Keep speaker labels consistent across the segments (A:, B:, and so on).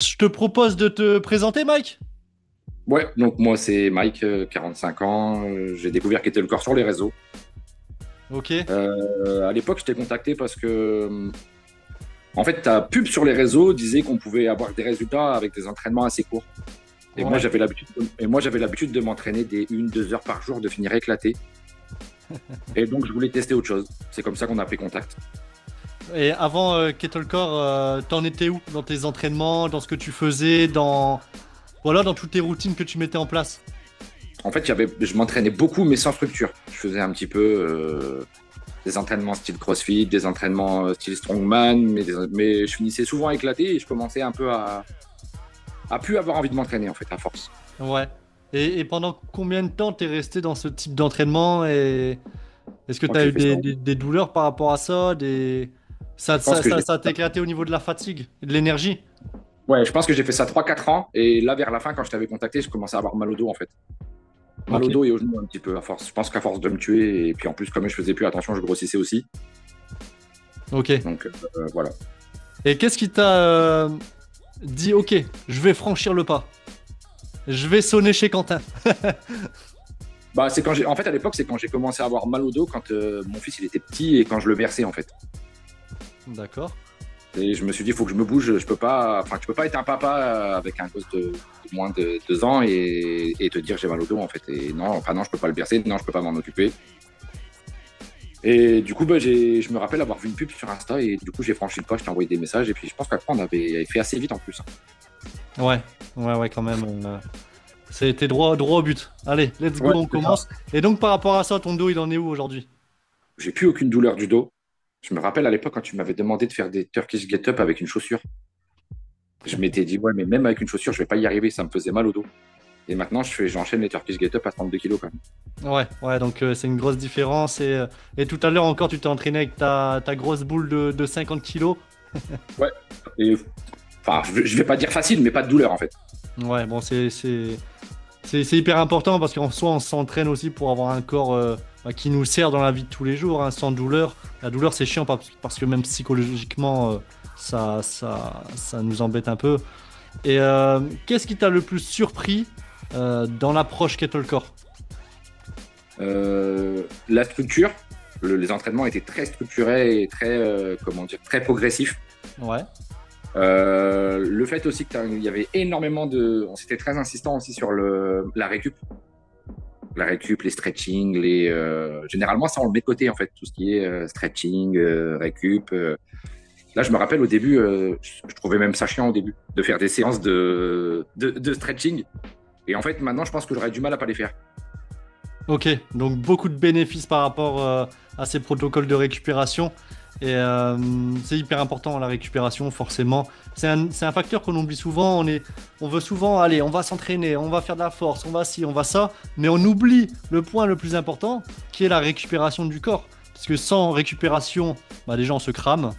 A: Je te propose de te présenter, Mike.
B: Ouais, donc moi c'est Mike, 45 ans. J'ai découvert qu'était le corps sur les réseaux.
A: Ok.
B: À l'époque, je t'ai contacté parce que, en fait, ta pub sur les réseaux disait qu'on pouvait avoir des résultats avec des entraînements assez courts. Et moi,
A: Ouais.
B: j'avais l'habitude de m'entraîner des 1, 2 heures par jour, de finir éclaté. Et donc, je voulais tester autre chose. C'est comme ça qu'on a pris contact.
A: Et avant Kettlecore, t'en étais où dans tes entraînements, dans ce que tu faisais, dans toutes tes routines que tu mettais en place?
B: En fait, je m'entraînais beaucoup, mais sans structure. Je faisais un petit peu des entraînements style CrossFit, des entraînements style Strongman, mais je finissais souvent éclaté et je commençais un peu à plus avoir envie de m'entraîner en fait, à force.
A: Ouais. Et pendant combien de temps t'es resté dans ce type d'entraînement et est-ce
B: Je
A: que
B: crois que
A: t'as
B: j'ai
A: eu
B: fait ça.
A: des douleurs par rapport à ça,
B: Je pense que j'ai
A: ça t'a éclaté au niveau de la fatigue et de l'énergie?
B: Ouais, je pense que j'ai fait ça 3, 4 ans. Et là, vers la fin, quand je t'avais contacté, je commençais à avoir mal au dos en fait. Mal
A: Ok.
B: au dos et au genou un petit peu à force. Je pense qu'à force de me tuer, et puis en plus, comme je faisais plus attention, je grossissais aussi.
A: Ok.
B: Donc voilà.
A: Et qu'est-ce qui t'a dit, ok, je vais franchir le pas, je vais sonner chez Quentin?
B: Bah, c'est quand j'ai. En fait, à l'époque, c'est quand j'ai commencé à avoir mal au dos, quand mon fils il était petit et quand je le berçais en fait.
A: D'accord.
B: Et je me suis dit, il faut que je me bouge. Je peux pas. Enfin, tu peux pas être un papa avec un gosse de moins de 2 ans et te dire j'ai mal au dos en fait. Et non, enfin non, je peux pas le bercer. Non, je peux pas m'en occuper. Et du coup, bah, je me rappelle avoir vu une pub sur Insta et du coup, j'ai franchi le pas, je t'ai envoyé des messages et puis je pense qu'après, on avait fait assez vite en plus.
A: Ouais, ouais, quand même. C'était droit au but. Allez, let's go,
B: Ouais,
A: on
B: c'est ça.
A: commence. Et donc, par rapport à ça, ton dos, il en est où aujourd'hui?
B: J'ai plus aucune douleur du dos. Je me rappelle à l'époque quand tu m'avais demandé de faire des Turkish Get-Up avec une chaussure. Je m'étais dit, ouais, mais même avec une chaussure, je vais pas y arriver, ça me faisait mal au dos. Et maintenant, j'enchaîne les Turkish Get-Up à 32 kilos quand même.
A: Ouais, donc c'est une grosse différence. Et tout à l'heure encore, tu t'es entraîné avec ta grosse boule de 50 kilos.
B: Ouais. Et, enfin, je vais pas dire facile, mais pas de douleur en fait.
A: Ouais, bon, c'est hyper important parce qu'en soi, on s'entraîne aussi pour avoir un corps qui nous sert dans la vie de tous les jours, hein, sans douleur. La douleur, c'est chiant parce que même psychologiquement, ça nous embête un peu. Et qu'est-ce qui t'a le plus surpris dans l'approche Kettlecore?
B: La structure, les entraînements étaient très structurés et très, comment dire, très progressifs.
A: Ouais,
B: Le fait aussi qu'il y avait énormément de. On s'était très insistant aussi sur la récup. La récup, les stretching, généralement, ça, on le met de côté, en fait, tout ce qui est stretching, récup. Là, je me rappelle au début, je trouvais même ça chiant au début, de faire des séances de stretching. Et en fait, maintenant, je pense que j'aurais du mal à pas les faire.
A: ok, donc beaucoup de bénéfices par rapport à ces protocoles de récupération. Et c'est hyper important la récupération, forcément. C'est un facteur qu'on oublie souvent. On veut souvent, allez, on va s'entraîner, on va faire de la force, on va ci, on va ça. Mais on oublie le point le plus important, qui est la récupération du corps. Parce que sans récupération, bah, déjà on se crame,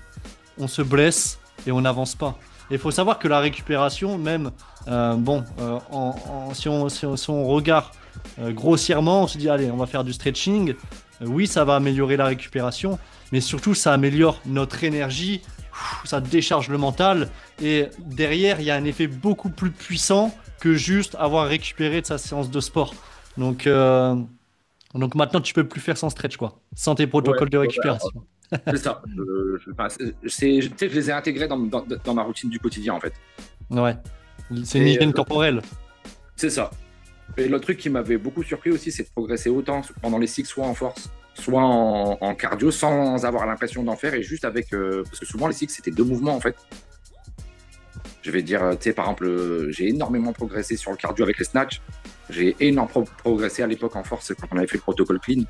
A: on se blesse et on n'avance pas. Et il faut savoir que la récupération, même, si on regarde grossièrement, on se dit, allez, on va faire du stretching. Oui, ça va améliorer la récupération, mais surtout, ça améliore notre énergie, ça décharge le mental. Et derrière, il y a un effet beaucoup plus puissant que juste avoir récupéré de sa séance de sport. Donc, euh, donc maintenant, tu peux plus faire sans stretch, quoi, sans tes
B: Ouais,
A: protocoles de
B: ouais, alors,
A: récupération.
B: c'est ça. Enfin, tu sais, je les ai intégrés dans ma routine du quotidien, en fait.
A: Ouais, c'est une
B: Et
A: hygiène corporelle.
B: c'est ça. Et le truc qui m'avait beaucoup surpris aussi, c'est de progresser autant pendant les cycles, soit en force, soit en cardio, sans avoir l'impression d'en faire, et juste avec. Parce que souvent, les cycles, c'était 2 mouvements, en fait. Je vais dire, tu sais, par exemple, j'ai énormément progressé sur le cardio avec les snatchs. J'ai énormément progressé à l'époque en force quand on avait fait le protocole clean.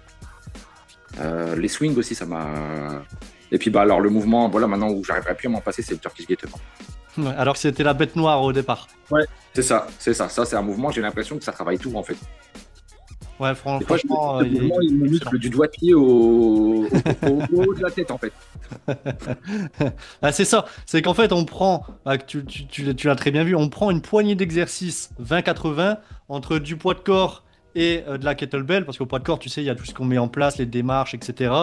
B: Les swings aussi, ça m'a. Et puis, bah, alors, le mouvement, voilà, maintenant où j'arriverai plus à m'en passer, c'est le Turkish Get Up.
A: Ouais, alors que c'était la bête noire au départ.
B: Ouais. C'est ça, c'est ça. Ça, c'est un mouvement, j'ai l'impression que ça travaille tout, en fait.
A: Ouais,
B: Des fois,
A: franchement,
B: ce
A: il
B: mouvement, il
A: est
B: me
A: excellent.
B: muscle du doigt de pied au haut de la tête, en fait.
A: Ah, c'est ça, c'est qu'en fait, on prend, tu l'as très bien vu, on prend une poignée d'exercices 20-80 entre du poids de corps et de la kettlebell, parce qu'au poids de corps, tu sais, il y a tout ce qu'on met en place, les démarches, etc.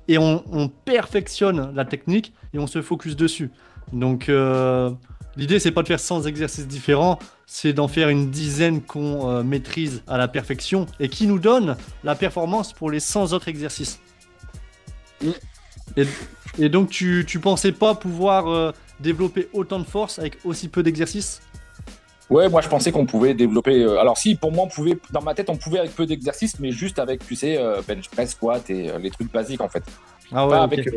A: Et on perfectionne la technique et on se focus dessus. Donc, euh, L'idée, c'est pas de faire 100 exercices différents, c'est d'en faire une dizaine qu'on maîtrise à la perfection et qui nous donne la performance pour les 100 autres exercices.
B: Mm.
A: Et, et donc, tu pensais pas pouvoir développer autant de force avec aussi peu d'exercices?
B: Ouais, moi je pensais qu'on pouvait développer. Alors si, pour moi, on pouvait, dans ma tête, on pouvait avec peu d'exercices, mais juste avec, tu sais, bench press, squat et les trucs basiques en fait.
A: Ah ouais,
B: Pas
A: ok.
B: avec,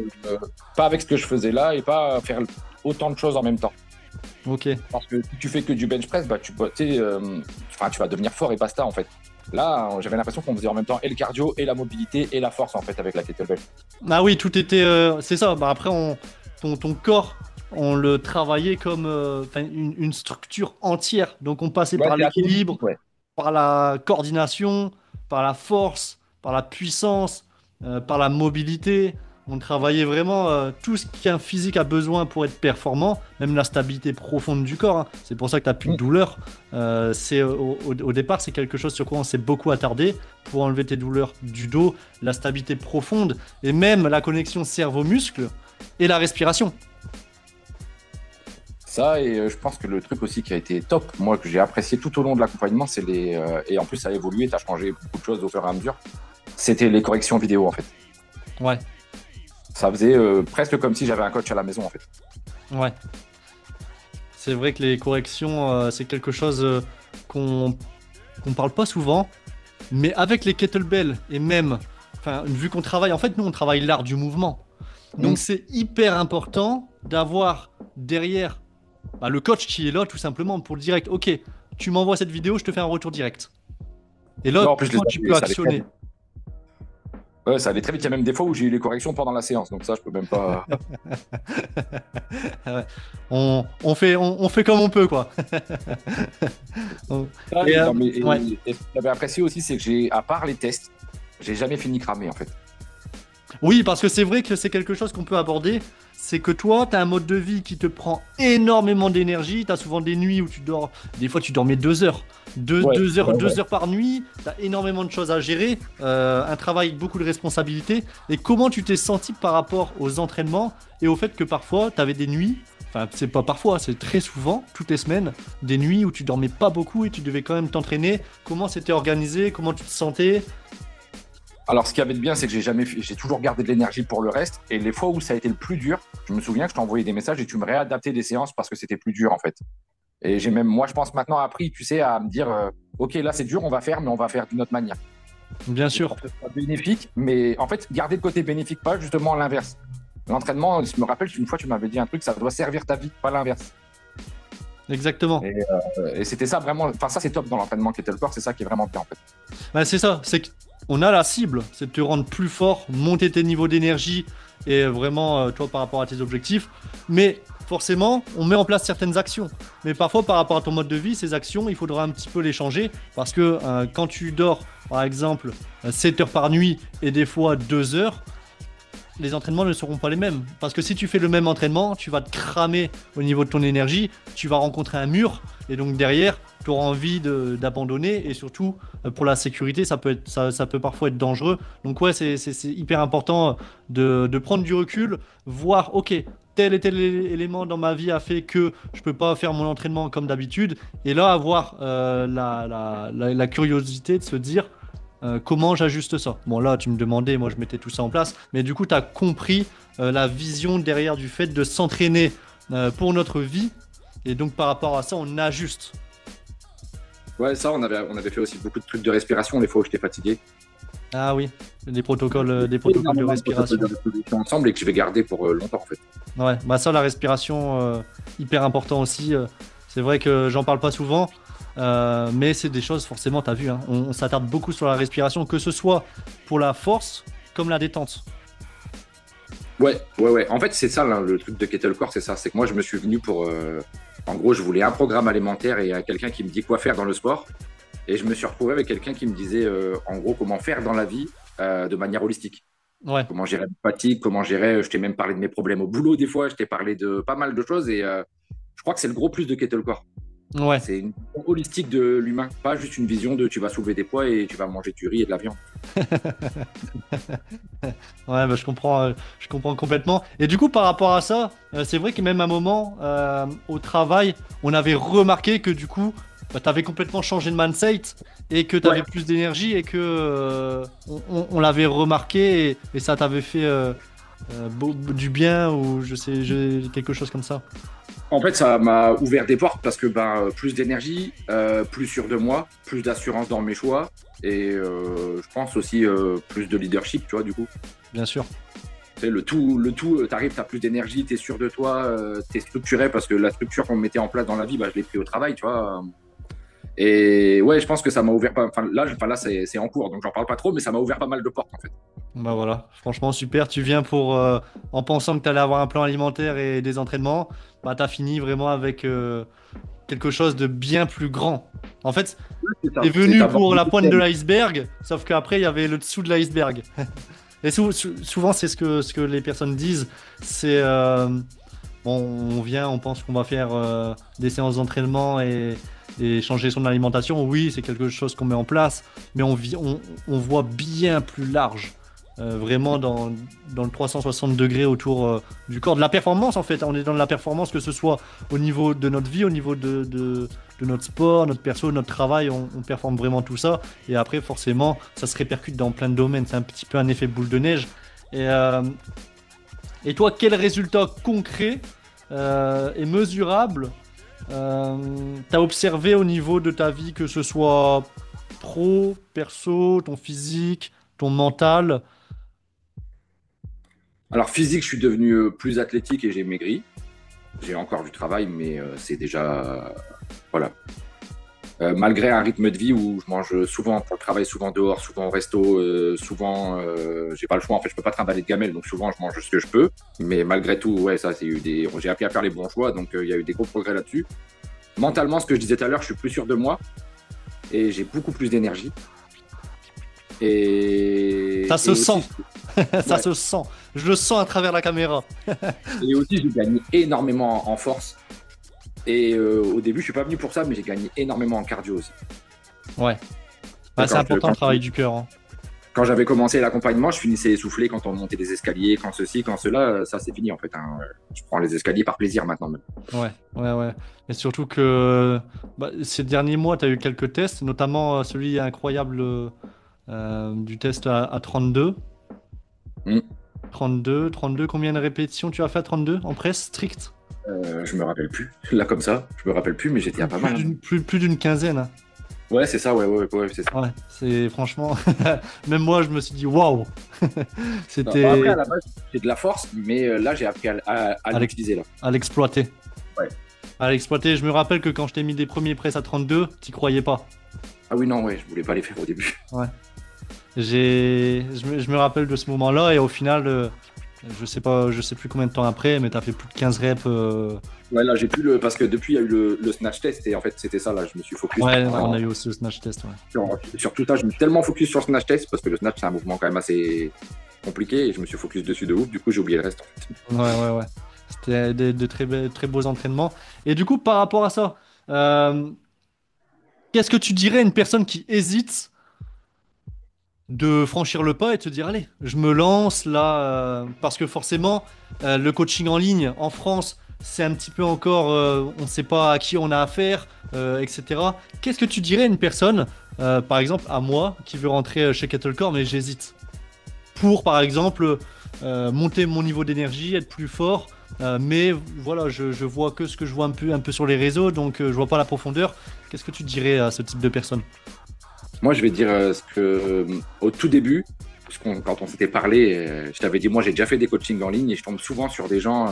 B: pas avec ce que je faisais là et pas faire autant de choses en même temps.
A: Ok.
B: Parce que si tu fais que du bench press, bah, tu sais, enfin, tu vas devenir fort et basta en fait. Là, j'avais l'impression qu'on faisait en même temps et le cardio et la mobilité et la force en fait avec la kettlebell.
A: Ah oui, tout était. C'est ça. Bah après, ton corps, on le travaillait comme enfin, une structure entière. Donc, on passait
B: Ouais,
A: par
B: c'est assez
A: l'équilibre,
B: holistique, ouais.
A: par la coordination, par la force, par la puissance, par la mobilité. On travaillait vraiment tout ce qu'un physique a besoin pour être performant, même la stabilité profonde du corps, hein. C'est pour ça que tu n'as plus de
B: Mm.
A: douleur. Au départ, c'est quelque chose sur quoi on s'est beaucoup attardé pour enlever tes douleurs du dos, la stabilité profonde et même la connexion cerveau-muscle et la respiration.
B: Ça, et je pense que le truc aussi qui a été top, moi, que j'ai apprécié tout au long de l'accompagnement, c'est les. Et en plus, ça a évolué, tu as changé beaucoup de choses au fur et à mesure. C'était les corrections vidéo, en fait.
A: Ouais,
B: Ça faisait presque comme si j'avais un coach à la maison, en fait.
A: ouais. C'est vrai que les corrections, c'est quelque chose qu'on parle pas souvent. Mais avec les kettlebells et même, enfin, vu qu'on travaille, en fait, nous, on travaille l'art du mouvement. Donc,
B: Mm.
A: c'est hyper important d'avoir derrière bah, le coach qui est là, tout simplement, pour le direct. Ok, tu m'envoies cette vidéo, je te fais un retour direct. Et là,
B: Non, en plus,
A: toi, tu peux
B: ça allait très
A: actionner.
B: vite. Ouais, ça allait très vite. Il y a même des fois où j'ai eu les corrections pendant la séance. Donc ça, je peux même pas.
A: Ouais. On fait comme on peut, quoi.
B: Ah,
A: Et,
B: non, mais,
A: ouais.
B: et ce que j'avais apprécié aussi, c'est que à part les tests, j'ai jamais fini cramé, en fait.
A: Oui, parce que c'est vrai que c'est quelque chose qu'on peut aborder. C'est que toi, tu as un mode de vie qui te prend énormément d'énergie. Tu as souvent des nuits où tu dors. Des fois, tu dormais 2 heures.
B: Ouais, ouais, ouais.
A: 2 heures par nuit. Tu as énormément de choses à gérer. Un travail avec beaucoup de responsabilités. Et comment tu t'es senti par rapport aux entraînements et au fait que parfois, tu avais des nuits. Enfin, c'est pas parfois, c'est très souvent, toutes les semaines, des nuits où tu dormais pas beaucoup et tu devais quand même t'entraîner. Comment c'était organisé? Comment tu te sentais?
B: Alors, ce qui avait de bien, c'est que j'ai toujours gardé de l'énergie pour le reste. Et les fois où ça a été le plus dur, je me souviens que je t'envoyais des messages et tu me réadaptais des séances parce que c'était plus dur, en fait. Et j'ai même, moi, je pense maintenant appris, tu sais, à me dire, OK, là, c'est dur, on va faire, mais on va faire d'une autre manière.
A: Bien
B: Et
A: sûr.
B: pour que ce soit bénéfique, mais en fait, garder le côté bénéfique, pas justement l'inverse. L'entraînement, je me rappelle qu'une fois, tu m'avais dit un truc, ça doit servir ta vie, pas l'inverse.
A: Exactement.
B: Et c'était ça vraiment, enfin, ça, c'est top dans l'entraînement kettlebell, c'est ça qui est vraiment bien, en fait.
A: Bah, c'est ça, c'est qu'on a la cible, c'est de te rendre plus fort, monter tes niveaux d'énergie et vraiment, toi, par rapport à tes objectifs. Mais forcément, on met en place certaines actions. Mais parfois, par rapport à ton mode de vie, ces actions, il faudra un petit peu les changer parce que quand tu dors, par exemple, 7 heures par nuit et des fois 2 heures, les entraînements ne seront pas les mêmes. Parce que si tu fais le même entraînement, tu vas te cramer au niveau de ton énergie, tu vas rencontrer un mur, et donc derrière, tu auras envie d'abandonner, et surtout, pour la sécurité, ça peut parfois être dangereux. Donc ouais, c'est hyper important de prendre du recul, voir, ok, tel et tel élément dans ma vie a fait que je peux pas faire mon entraînement comme d'habitude, et là, avoir la curiosité de se dire, comment j'ajuste ça? Bon, là, tu me demandais, moi, je mettais tout ça en place. Mais du coup, tu as compris la vision derrière du fait de s'entraîner pour notre vie. Et donc, par rapport à ça, on ajuste.
B: Ouais, ça, on avait fait aussi beaucoup de trucs de respiration les fois où j'étais fatigué.
A: Ah oui, des protocoles de
B: Énormément de protocoles
A: respiration.
B: de respiration ensemble et que je vais garder pour longtemps, en fait.
A: Ouais, bah ça, la respiration, hyper important aussi. C'est vrai que j'en parle pas souvent. Mais c'est des choses, forcément, tu as vu, hein, on s'attarde beaucoup sur la respiration, que ce soit pour la force comme la détente.
B: Ouais, ouais, ouais. En fait, c'est ça, là, le truc de Kettlecore, c'est ça. C'est que moi, je me suis venu pour. En gros, je voulais un programme alimentaire et quelqu'un qui me dit quoi faire dans le sport. Et je me suis retrouvé avec quelqu'un qui me disait, en gros, comment faire dans la vie de manière holistique.
A: Ouais,
B: Comment gérer la fatigue, comment gérer. Je t'ai même parlé de mes problèmes au boulot, des fois. Je t'ai parlé de pas mal de choses. Et je crois que c'est le gros plus de Kettlecore.
A: ouais.
B: C'est une vision holistique de l'humain, pas juste une vision de tu vas soulever des poids et tu vas manger du riz et de la viande.
A: Ouais, bah, je comprends complètement. Et du coup, par rapport à ça, c'est vrai que même à un moment, au travail, on avait remarqué que du coup, bah, tu avais complètement changé de mindset et que tu avais
B: Ouais.
A: plus d'énergie et que on l'avait remarqué et ça t'avait fait du bien ou quelque chose comme ça.
B: En fait, ça m'a ouvert des portes parce que plus d'énergie, plus sûr de moi, plus d'assurance dans mes choix et je pense aussi plus de leadership, tu vois, du coup.
A: Bien sûr.
B: Tu sais, t'arrives, t'as plus d'énergie, t'es sûr de toi, t'es structuré parce que la structure qu'on mettait en place dans la vie, bah, je l'ai pris au travail, tu vois. Et ouais, je pense que ça m'a ouvert pas. Enfin, là c'est en cours, donc j'en parle pas trop, mais ça m'a ouvert pas mal de portes en fait.
A: Bah voilà, franchement super. Tu viens pour, en pensant que tu allais avoir un plan alimentaire et des entraînements, bah t'as fini vraiment avec quelque chose de bien plus grand. En fait,
B: C'est ça.
A: t'es
B: C'est
A: venu
B: ta
A: pour
B: bande
A: la pointe de
B: système.
A: l'iceberg, sauf qu'après il y avait le dessous de l'iceberg. Et souvent c'est ce que les personnes disent, c'est bon, on vient, on pense qu'on va faire des séances d'entraînement et changer son alimentation. Oui, c'est quelque chose qu'on met en place, mais on voit bien plus large. Vraiment dans le 360 degrés autour du corps, de la performance en fait. On est dans de la performance, que ce soit au niveau de notre vie, au niveau de notre sport, notre perso, notre travail, on performe vraiment tout ça. Et après, forcément, ça se répercute dans plein de domaines. C'est un petit peu un effet boule de neige. Et, euh, et toi, quel résultat concret et mesurable t'as observé au niveau de ta vie, que ce soit pro, perso, ton physique, ton mental?
B: Alors physique, je suis devenu plus athlétique et j'ai maigri. J'ai encore du travail, mais c'est déjà voilà. Malgré un rythme de vie où je mange souvent pour le travail, souvent dehors, souvent au resto, souvent j'ai pas le choix en fait, je peux pas trimballer de gamelle, donc souvent je mange ce que je peux. Mais malgré tout, ouais, ça c'est eu des, j'ai appris à faire les bons choix, donc il y a eu des gros progrès là-dessus. Mentalement, ce que je disais tout à l'heure, je suis plus sûr de moi et j'ai beaucoup plus d'énergie.
A: Ça
B: Et
A: se sent,
B: aussi,
A: ça
B: ouais,
A: se sent. Je le sens à travers la caméra.
B: et aussi j'ai gagné énormément en force. Et au début, je suis pas venu pour ça, mais j'ai gagné énormément en cardio aussi.
A: Ouais.
B: Et
A: Ouais, c'est important le travail du cœur, hein.
B: quand j'avais commencé l'accompagnement, je finissais essoufflé quand on montait des escaliers, quand ceci, quand cela, ça c'est fini en fait, hein. Je prends les escaliers par plaisir maintenant même.
A: Ouais, ouais, ouais. Et surtout que bah, ces derniers mois, tu as eu quelques tests, notamment celui incroyable du test à 32.
B: Mm.
A: 32, combien de répétitions tu as fait à 32 en presse strict?
B: Je me rappelle plus. Là comme ça, je me rappelle plus, mais j'étais à pas mal, hein.
A: Plus d'une quinzaine, hein.
B: Ouais, c'est ça, ouais, c'est ça.
A: Ouais, c'est franchement, même moi, je me suis dit waouh.
B: Non, bah, après, à
A: C'était
B: la base, j'ai de la force, mais là, j'ai appris à
A: à l'ex-
B: l'utiliser là.
A: à l'exploiter.
B: Ouais.
A: À l'exploiter. Je me rappelle que quand je t'ai mis des premiers presses à 32, t'y croyais pas.
B: Ah oui, non, ouais, je voulais pas les faire au début.
A: Ouais. Je me rappelle de ce moment-là et au final, je sais pas, je sais plus combien de temps après, mais t'as fait plus de 15 reps.
B: Ouais, là, j'ai plus le. Parce que depuis, il y a eu le snatch test, et en fait, c'était ça, là, je me suis focus
A: Ouais, on a eu aussi le snatch test. Ouais,
B: sur tout ça. Je me suis tellement focus sur le snatch test, parce que le snatch, c'est un mouvement quand même assez compliqué, et je me suis focus dessus de ouf, du coup, j'ai oublié le reste, en fait.
A: ouais. C'était de très beaux entraînements. Et du coup, par rapport à ça, euh, qu'est-ce que tu dirais à une personne qui hésite de franchir le pas et de se dire, allez, je me lance là, parce que forcément, le coaching en ligne en France, c'est un petit peu encore, on ne sait pas à qui on a affaire, etc. Qu'est-ce que tu dirais à une personne, par exemple à moi, qui veut rentrer chez Kettlecore, mais j'hésite, pour par exemple monter mon niveau d'énergie, être plus fort, mais voilà, je vois que ce que je vois un peu sur les réseaux, donc je vois pas la profondeur. Qu'est-ce que tu dirais à ce type de personne?
B: Moi, je vais dire ce que, au tout début, quand on s'était parlé, je t'avais dit, moi, j'ai déjà fait des coachings en ligne, et je tombe souvent sur des gens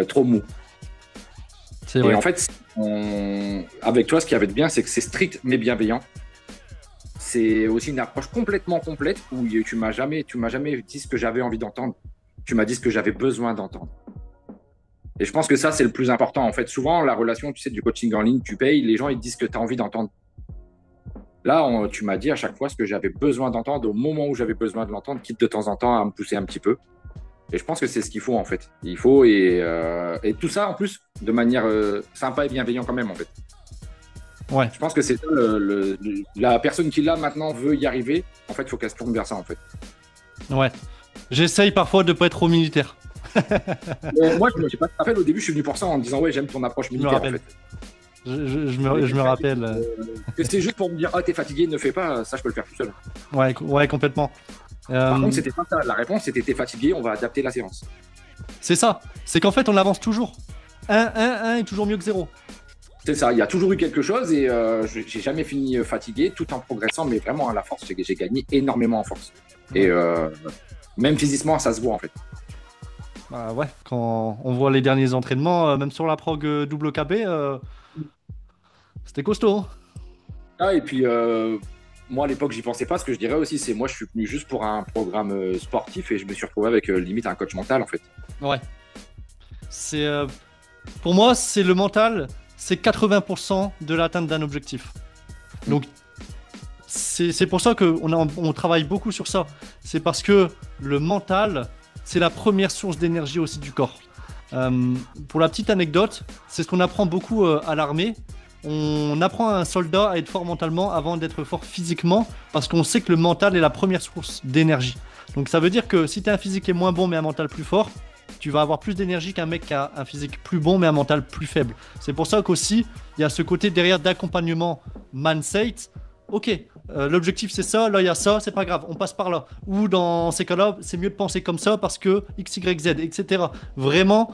B: trop mous.
A: C'est
B: Et
A: vrai.
B: en fait, avec toi, ce qui avait de bien, c'est que c'est strict mais bienveillant. C'est aussi une approche complètement complète où tu m'as jamais dit ce que j'avais envie d'entendre. Tu m'as dit ce que j'avais besoin d'entendre. Et je pense que ça, c'est le plus important. En fait, souvent, la relation, tu sais, du coaching en ligne, tu payes, les gens, ils te disent ce que tu as envie d'entendre. Là, tu m'as dit à chaque fois ce que j'avais besoin d'entendre au moment où j'avais besoin de l'entendre, quitte de temps en temps à me pousser un petit peu. Et je pense que c'est ce qu'il faut, en fait. Il faut, et tout ça, en plus, de manière sympa et bienveillante quand même, en fait.
A: Ouais,
B: Je pense que c'est ça, la personne qui l'a maintenant veut y arriver. En fait, il faut qu'elle se tourne vers ça, en fait.
A: ouais. J'essaye parfois de pas être trop militaire.
B: Moi, je ne sais pas, tu te rappelles, au début, je suis venu pour ça en disant, ouais, j'aime ton approche
A: Je me
B: militaire, en
A: rappelle.
B: fait.
A: Je me rappelle.
B: Que c'était juste pour me dire, ah, t'es fatigué, ne fais pas, ça, je peux le faire tout seul.
A: Ouais, ouais, complètement.
B: Par contre, c'était pas ça. La réponse, c'était, t'es fatigué, on va adapter la séance.
A: C'est ça. C'est qu'en fait, on avance toujours. 1 est toujours mieux que 0.
B: C'est ça, il y a toujours eu quelque chose et j'ai jamais fini fatigué tout en progressant, mais vraiment à la force, j'ai gagné énormément en force. Et même physiquement, ça se voit en fait.
A: Bah ouais, quand on voit les derniers entraînements, même sur la prog WKB, c'était costaud, hein.
B: Ah, et puis, moi à l'époque, j'y pensais pas. Ce que je dirais aussi, c'est moi, je suis venu juste pour un programme sportif et je me suis retrouvé avec limite un coach mental en fait.
A: Ouais. C'est, pour moi, c'est le mental, c'est 80% de l'atteinte d'un objectif. Donc, c'est pour ça on travaille beaucoup sur ça. C'est parce que le mental, c'est la première source d'énergie aussi du corps. Pour la petite anecdote, c'est ce qu'on apprend beaucoup à l'armée. On apprend à un soldat à être fort mentalement avant d'être fort physiquement, parce qu'on sait que le mental est la première source d'énergie. Donc ça veut dire que si tu as un physique qui est moins bon mais un mental plus fort, tu vas avoir plus d'énergie qu'un mec qui a un physique plus bon mais un mental plus faible. C'est pour ça qu'aussi, il y a ce côté derrière d'accompagnement mindset. Ok, l'objectif c'est ça, là il y a ça, c'est pas grave, on passe par là. Ou dans ces cas-là, c'est mieux de penser comme ça parce que X, Y, Z, etc. Vraiment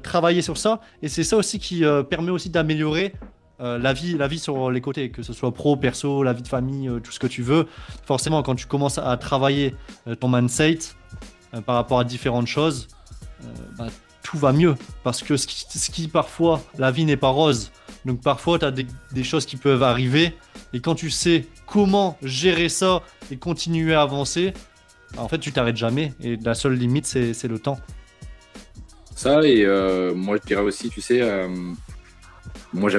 A: travailler sur ça. Et c'est ça aussi qui permet aussi d'améliorer la vie sur les côtés, que ce soit pro, perso, la vie de famille, tout ce que tu veux. Forcément, quand tu commences à travailler ton mindset par rapport à différentes choses, bah, tout va mieux. Parce que ce qui parfois, la vie n'est pas rose. Donc parfois, tu as des choses qui peuvent arriver. Et quand tu sais comment gérer ça et continuer à avancer, bah, en fait, tu t'arrêtes jamais. Et la seule limite, c'est le temps.
B: Ça, et moi je dirais aussi, tu sais, moi j'ai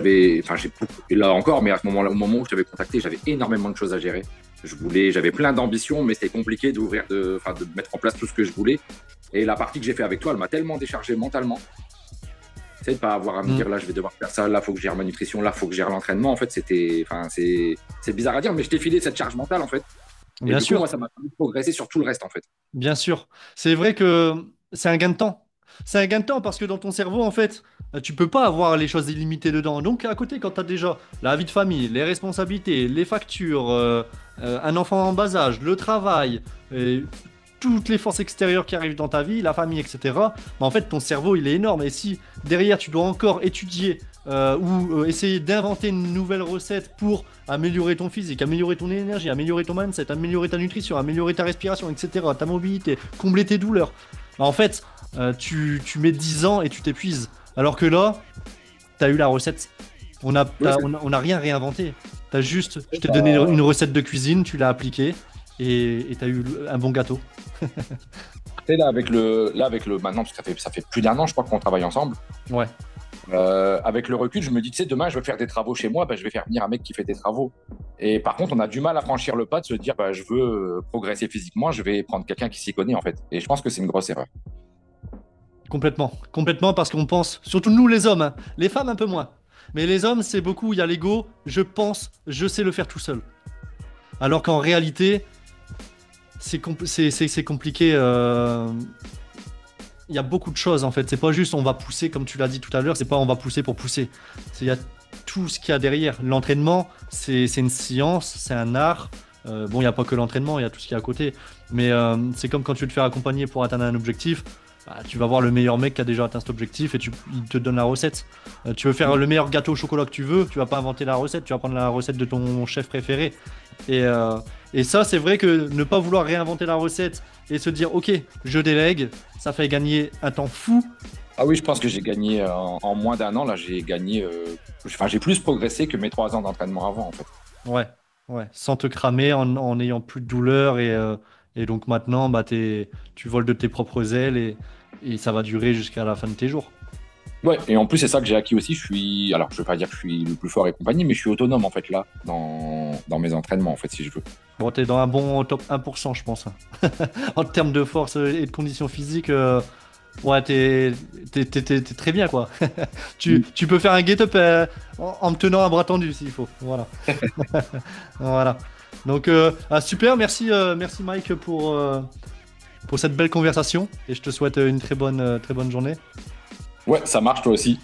B: beaucoup, et là encore, mais à ce moment-là, au moment où je t'avais contacté, j'avais énormément de choses à gérer. J'avais plein d'ambitions, mais c'était compliqué de mettre en place tout ce que je voulais. Et la partie que j'ai fait avec toi, elle m'a tellement déchargé mentalement. Tu sais, de pas avoir à me dire, là, je vais devoir faire ça, là, faut que je gère ma nutrition, là, faut que je gère l'entraînement. En fait, c'est bizarre à dire, mais je t'ai filé cette charge mentale, en fait. Et
A: Bien
B: du coup,
A: sûr.
B: moi, ça m'a permis de progresser sur tout le reste, en fait.
A: Bien sûr. C'est vrai que c'est un gain de temps. C'est un gain de temps parce que dans ton cerveau, en fait, tu peux pas avoir les choses illimitées dedans. Donc, à côté, quand tu as déjà la vie de famille, les responsabilités, les factures, un enfant en bas âge, le travail, et toutes les forces extérieures qui arrivent dans ta vie, la famille, etc., bah, en fait, ton cerveau, il est énorme. Et si derrière, tu dois encore étudier ou essayer d'inventer une nouvelle recette pour améliorer ton physique, améliorer ton énergie, améliorer ton mindset, améliorer ta nutrition, améliorer ta respiration, etc., ta mobilité, combler tes douleurs, bah, en fait, tu mets 10 ans et tu t'épuises. Alors que là, tu as eu la recette. On n'a rien réinventé. Je t'ai donné une recette de cuisine, tu l'as appliquée et tu as eu un bon gâteau.
B: Tu sais, là, avec le maintenant, parce que ça fait plus d'1 an, je crois qu'on travaille ensemble.
A: Ouais.
B: Avec le recul, je me dis, tu sais, demain, je veux faire des travaux chez moi, bah, je vais faire venir un mec qui fait des travaux. Et par contre, on a du mal à franchir le pas de se dire, bah, je veux progresser physiquement, je vais prendre quelqu'un qui s'y connaît, en fait. Et je pense que c'est une grosse erreur.
A: Complètement. Complètement parce qu'on pense, surtout nous les hommes, hein. Les femmes un peu moins. Mais les hommes, c'est beaucoup, il y a l'ego, je pense, je sais le faire tout seul. Alors qu'en réalité, c'est compliqué. Il y a beaucoup de choses en fait. C'est pas juste on va pousser comme tu l'as dit tout à l'heure, c'est pas on va pousser pour pousser. Il y a tout ce qu'il y a derrière. L'entraînement, c'est une science, c'est un art. Bon, il n'y a pas que l'entraînement, il y a tout ce qui est à côté. Mais c'est comme quand tu veux te faire accompagner pour atteindre un objectif. Bah, tu vas voir le meilleur mec qui a déjà atteint cet objectif et il te donne la recette. Tu veux faire le meilleur gâteau au chocolat que tu veux, tu vas pas inventer la recette, tu vas prendre la recette de ton chef préféré. Et ça, c'est vrai que ne pas vouloir réinventer la recette et se dire ok, je délègue, ça fait gagner un temps fou.
B: Ah oui, je pense que j'ai gagné en moins d'1 an, là, j'ai gagné. J'ai plus progressé que mes 3 ans d'entraînement avant, en fait.
A: Ouais, ouais, sans te cramer, en ayant plus de douleur et donc maintenant, bah, tu voles de tes propres ailes et ça va durer jusqu'à la fin de tes jours.
B: Ouais, et en plus, c'est ça que j'ai acquis aussi. Alors, je veux pas dire que je suis le plus fort et compagnie, mais je suis autonome, en fait, là, dans mes entraînements, en fait, si je veux.
A: Bon, t'es dans un bon top 1%, je pense, hein. En termes de force et de conditions physiques, Ouais, t'es très bien, quoi.
B: Mm.
A: Tu peux faire un get-up en me tenant un bras tendu s'il faut. Voilà. Voilà. Donc, super. Merci Mike pour cette belle conversation. Et je te souhaite une très bonne journée.
B: Ouais, ça marche toi aussi.